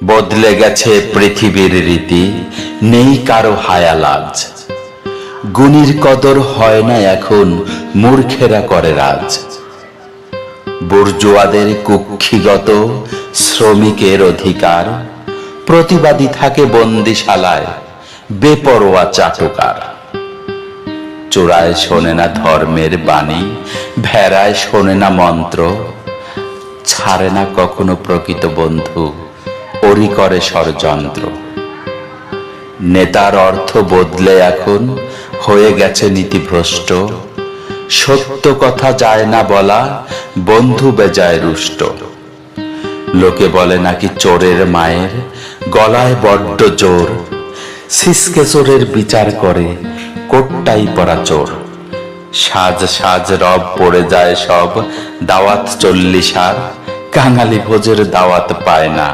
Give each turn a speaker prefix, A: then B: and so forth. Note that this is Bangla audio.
A: বদলে গেছে পৃথিবীর রীতি, নেই কারো হায়ালাজ। গুণীর কদর হয় না এখন, মূর্খেরা করে রাজ। বুর্জোয়াদের কুক্ষিগত, শ্রমিকের অধিকার, প্রতিবাদী থাকে বন্দিশালায়, বেপরোয়া চাটুকার। চোরায় শোনে না ধর্মের বাণী, ভেড়ায় শোনে না মন্ত্র, ছাড়ে না কখনো প্রকৃত বন্ধু, ওরি করে ষড়যন্ত্র। নেতার অর্থ বদলে এখন হয়ে গেছে নীতিভ্রষ্ট, সত্য কথা যায় না বলা, বন্ধু বেজায় রুষ্ট। লোকে বলে নাকি চোরের মায়ের গলায় বড্ড জোর, সিসকে চোরের বিচার করে কোটটাই পরা চোর। সাজ সাজ রব পড়ে যায় সব, দাওয়াত 40 আর, কাঙালি ভোজের দাওয়াত পায় না।